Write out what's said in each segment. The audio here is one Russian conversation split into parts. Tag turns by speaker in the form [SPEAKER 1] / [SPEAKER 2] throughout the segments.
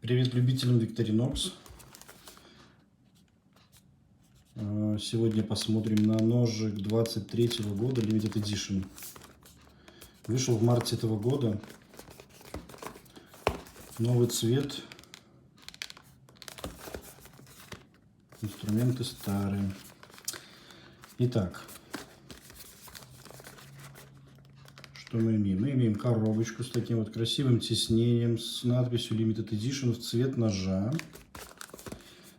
[SPEAKER 1] Привет любителям Victorinox. Сегодня посмотрим на ножик 23 года Limited Edition. Вышел в марте этого года. Новый цвет. Инструменты старые. Итак, что мы имеем? Мы имеем коробочку с таким вот красивым тиснением, с надписью Limited Edition в цвет ножа.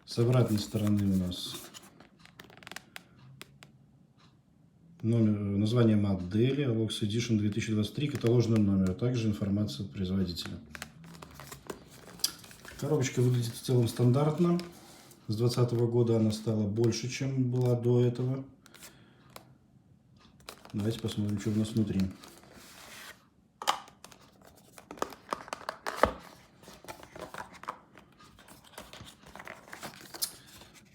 [SPEAKER 1] С обратной стороны у нас название модели Alox Edition 2023, каталожный номер, а также информация от производителя. Коробочка выглядит в целом стандартно. С 2020 года она стала больше, чем была до этого. Давайте посмотрим, что у нас внутри.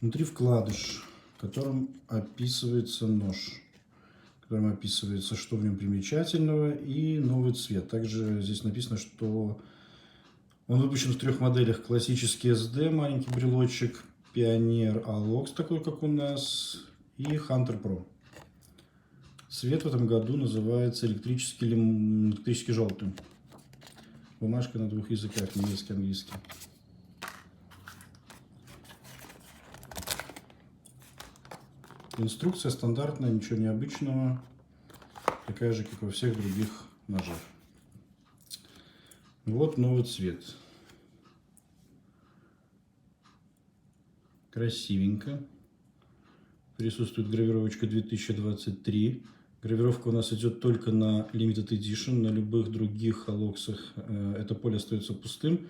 [SPEAKER 1] Внутри вкладыш, в котором описывается нож, в котором описывается, что в нем примечательного, и новый цвет. Также здесь написано, что он выпущен в трех моделях: классический SD, маленький брелочек, Pioneer Alox, такой как у нас, и Hunter Pro. Цвет в этом году называется электрический желтый. Бумажка на двух языках, немецкий и английский. Инструкция стандартная, ничего необычного, такая же, как во всех других ножах. Вот новый цвет. Красивенько. Присутствует гравировочка 2023. Гравировка у нас идет только на Limited Edition. На любых других алоксах это поле остается пустым.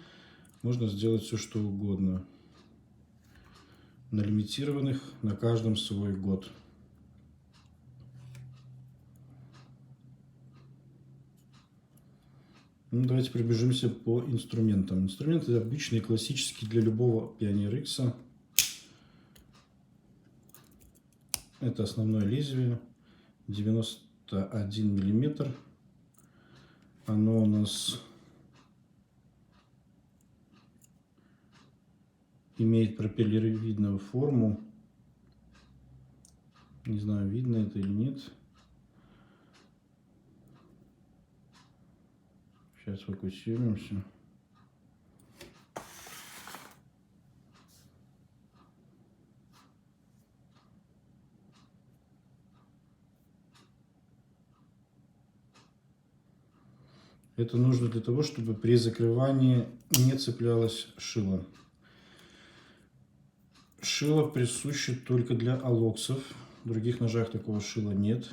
[SPEAKER 1] Можно сделать все, что угодно. На лимитированных на каждом свой год. Ну, давайте пробежимся по инструментам. Инструменты обычные, классические для любого Pioneer X. Это основное лезвие, 91 миллиметр. Оно у нас имеет пропеллеровидную форму. Не знаю, видно это или нет. Сейчас фокусируемся. Это нужно для того, чтобы при закрывании не цеплялось шило. Шило присуще только для алоксов. В других ножах такого шила нет.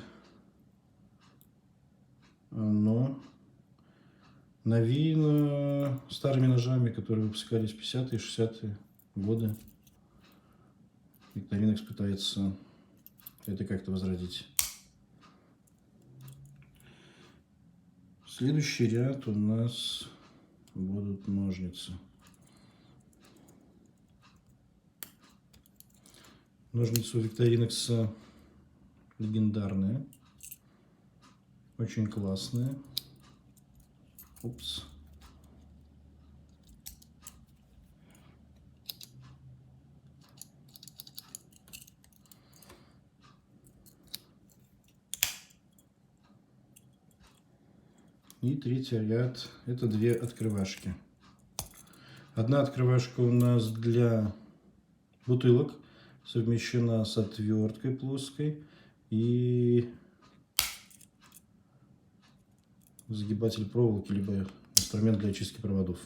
[SPEAKER 1] Оно навеяно старыми ножами, которые выпускались в 50-е и 60-е годы. Victorinox пытается это как-то возродить. Следующий ряд у нас будут ножницы. Ножницы у Victorinox легендарные, очень классные. Упс. И третий ряд — это две открывашки. Одна открывашка у нас для бутылок, совмещена с отверткой плоской и сгибатель проволоки, либо инструмент для очистки проводов.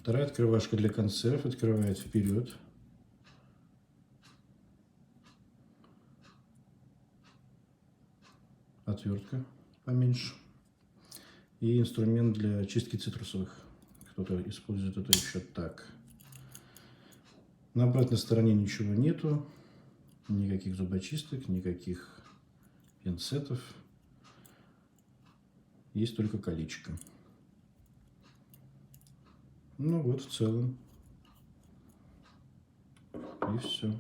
[SPEAKER 1] Вторая открывашка для консерв открывает вперед. Отвертка поменьше. И инструмент для чистки цитрусовых. Кто-то использует это еще так. На обратной стороне ничего нету. Никаких зубочисток, никаких пинцетов. Есть только колечко. Ну вот в целом. И все.